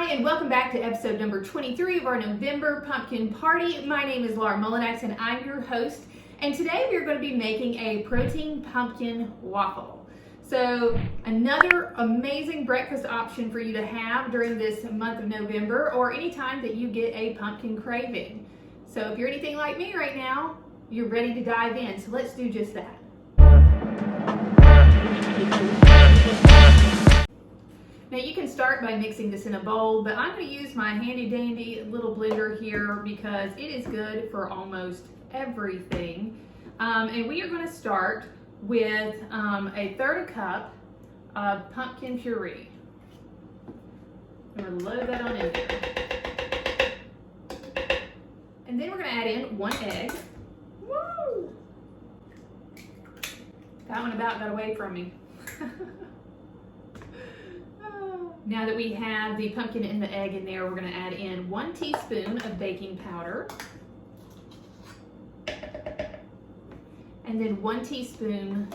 and welcome back to episode number 23 of our November pumpkin party. My name is Laura Mullinax and I'm your host. And today we're going to be making a protein pumpkin waffle. So another amazing breakfast option for you to have during this month of November or anytime that you get a pumpkin craving. So if you're anything like me right now, you're ready to dive in. So let's do just that. Now you can start by mixing this in a bowl, but I'm going to use my handy dandy little blender here because it is good for almost everything. And we are going to start with a third cup of pumpkin puree. I'm going to load that on in there. And then we're going to add in 1 egg. Woo! That one about got away from me. Now that we have the pumpkin and the egg in there, we're going to add in 1 teaspoon of baking powder. And then 1 teaspoon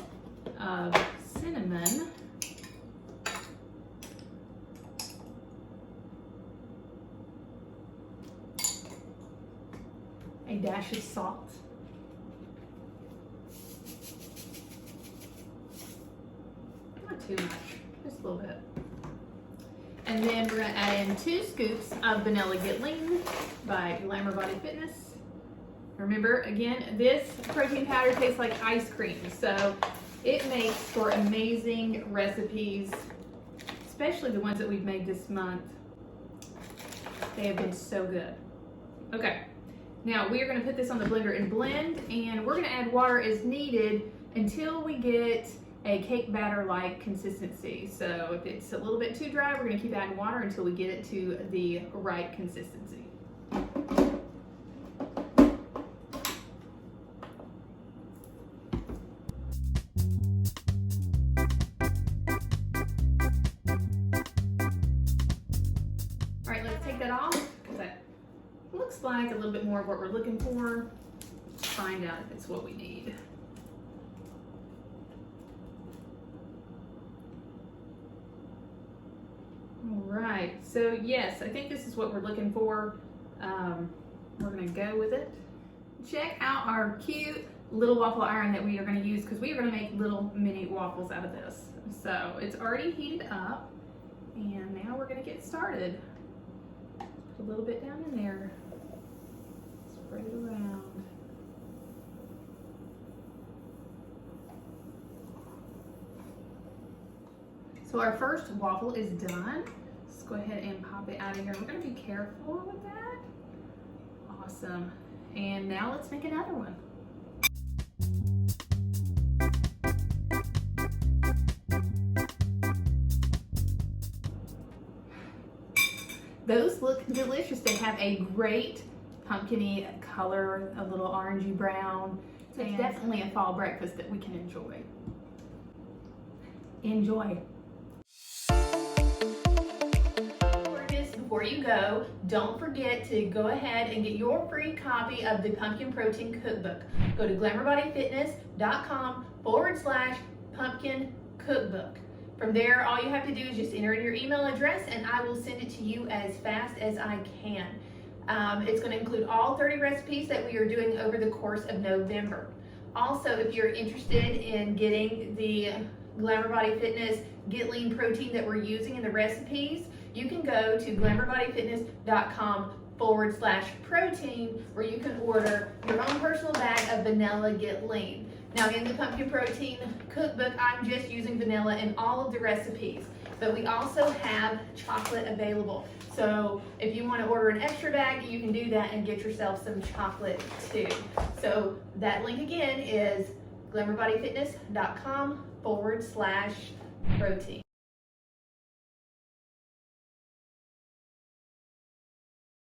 of cinnamon. A dash of salt. Not too much, just a little bit. And then we're going to add in 2 scoops of vanilla Get Lean by Glamour Body Fitness. Remember, again, this protein powder tastes like ice cream, so it makes for amazing recipes, especially the ones that we've made this month. They have been so good. Okay, now we are going to put this on the blender and blend, and we're going to add water as needed until we get a cake batter-like consistency. So if it's a little bit too dry, we're going to keep adding water until we get it to the right consistency. All right, let's take that off because that looks like a little bit more of what we're looking for. Let's find out if it's what we need. Alright, so yes, I think this is what we're looking for. We're going to go with it. Check out our cute little waffle iron that we are going to use because we are going to make little mini waffles out of this. So it's already heated up and now we're going to get started. Put a little bit down in there. Spread it around. So our first waffle is done. Let's go ahead and pop it out of here. We're going to be careful with that. Awesome. And now let's make another one. Those look delicious. They have a great pumpkin-y color, a little orangey brown. So it's definitely a fall breakfast that we can enjoy. Enjoy. Before you go, don't forget to go ahead and get your free copy of the Pumpkin Protein Cookbook. Go to glamourbodyfitness.com/pumpkin cookbook. From there, all you have to do is just enter in your email address and I will send it to you as fast as I can. It's going to include all 30 recipes that we are doing over the course of November. Also, if you're interested in getting the Glamour Body Fitness Get Lean protein that we're using in the recipes, you can go to glamourbodyfitness.com/protein where you can order your own personal bag of vanilla Get Lean. Now in the Pumpkin Protein Cookbook, I'm just using vanilla in all of the recipes, but we also have chocolate available. So if you want to order an extra bag, you can do that and get yourself some chocolate too. So that link again is glamourbodyfitness.com/protein.